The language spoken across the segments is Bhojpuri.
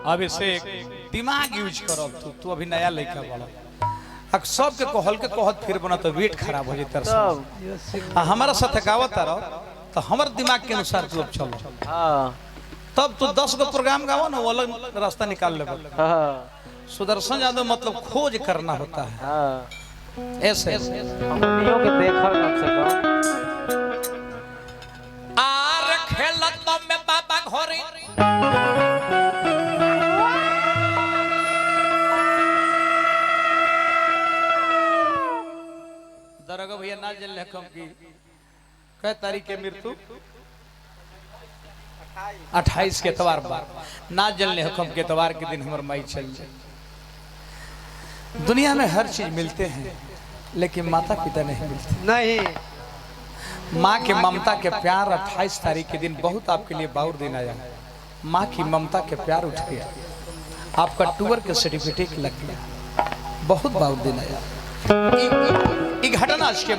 अभिषेक दिमाग यूज करब तू अभी नया लड़का बड़ा अब सब के कहल के कहत फिर बना तो वेट खराब हो जाता है। हमारा साथ गावत रहो तो हमारे दिमाग के अनुसार तू अब चलो। तब तू 10 गो प्रोग्राम गावा ना वो अलग रास्ता निकाल ले। सुदर्शन यादव मतलब खोज करना होता है ऐसे आर खेलत में बाबा घरे दरगा भैया ना जल हम की कै तारीख के मृत्यु 28 के एतवार बार ना जलने हुक्म के एतवार के दिन हमार माई चल जाए। दुनिया में हर चीज मिलते हैं लेकिन माता पिता नहीं मिलते। नहीं माँ के ममता के प्यार 28 तारीख के दिन बहुत आपके लिए बाउर दिन आया। माँ की ममता के प्यार उठ गया, आपका टूर के सर्टिफिकेट लग गया, बहुत बाउर दिन आया। एक घटना आज के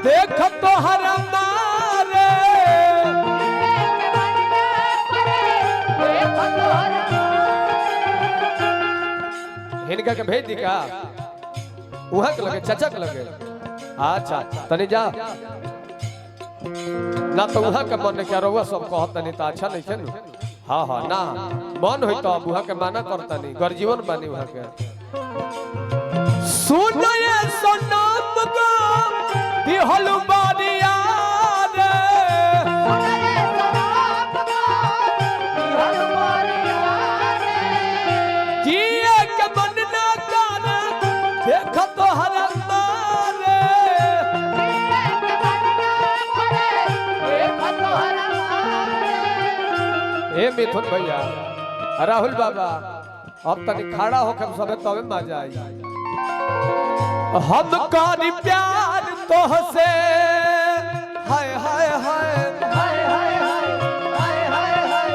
देख तो हर हिनका के भेज दी का उहा के लगे चाचा के लगे। अच्छा तनी जा ना तो उहा के मन के रहुआ सब कहत तनी त अच्छा नहीं छन। हां हां ना मन होई तो उहा के माना करता नहीं घर जीवन बानी उहा के सुन ये सनम को दिहल बानिया रे जिए के मन ना काने देख तो हरंदा रे ए मिथुन भैया राहुल बाबा अब तक खड़ा होकर सबे तबे मजा आई। हम कारी प्यार तोहसे हाय हाय हाय हाय हाय हाय हाय हाय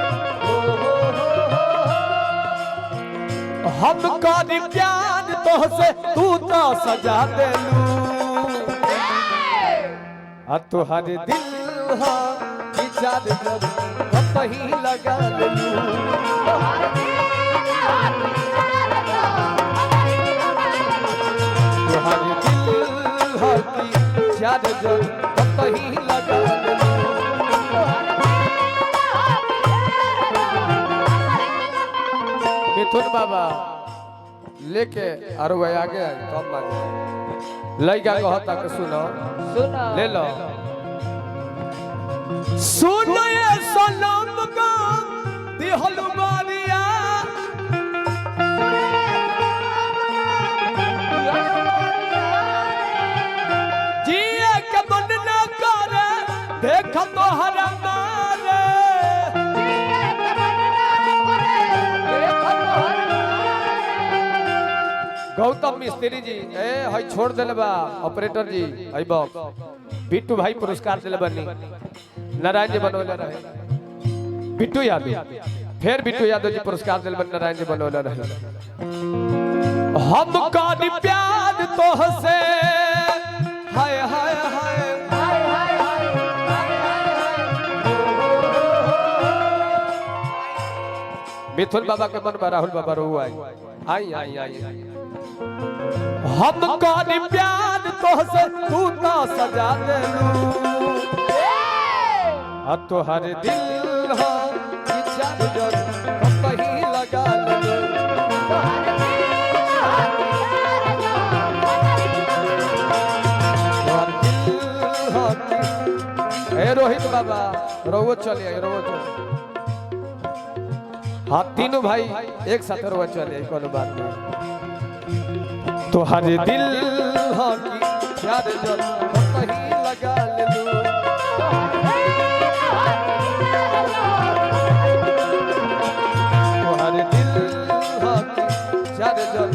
हम कारी प्यार तोहसे तू तो सजा देलू आ तुहरे दिल हा विचार जब कहीं लगा देलू तुहरे दिल हा विचार जब कहीं लगा देलू। मिथुन बाबा लेके अरे भाई आगे कम मांगे लइका कहता के सुनो ले लो सुनो ये सनम का दिहल बानिया जिए के मन न करे देख तो हरमा गौतम मिस्त्री जी ए हई छोड़ देले बा ऑपरेटर जी हई बॉक्स बिट्टू भाई पुरस्कार देले बनी नारायण जी बनोले रहे बिट्टू यादव फिर बिट्टू यादव जी पुरस्कार देले बनी नारायण जी बनोले रहे। हम कानी प्यार तोहसे हाय हाय हाय हाय हाय मिथुन बाबा के मन में राहुल बाबा रो आई आई आई आई हम कानी प्यार तोहसे तू तो सजा देलू आ तुहरे दिल हो विचार जब कहीं लगा देलू ए रोहित बाबा रोवो चलिए रोवो चलिए। हाँ तीनों भाई एक साथ रोवो चलिए कोनो बात नहीं। तुहरे दिल हो प्यार जब कहीं लगा लेलू तुहरे दिल हो प्यार जब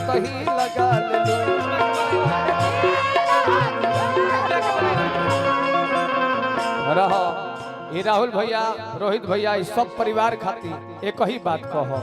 कहीं लगा लेलू। रहा ये राहुल भैया रोहित भैया सब परिवार खातिर एक ही बात कहो।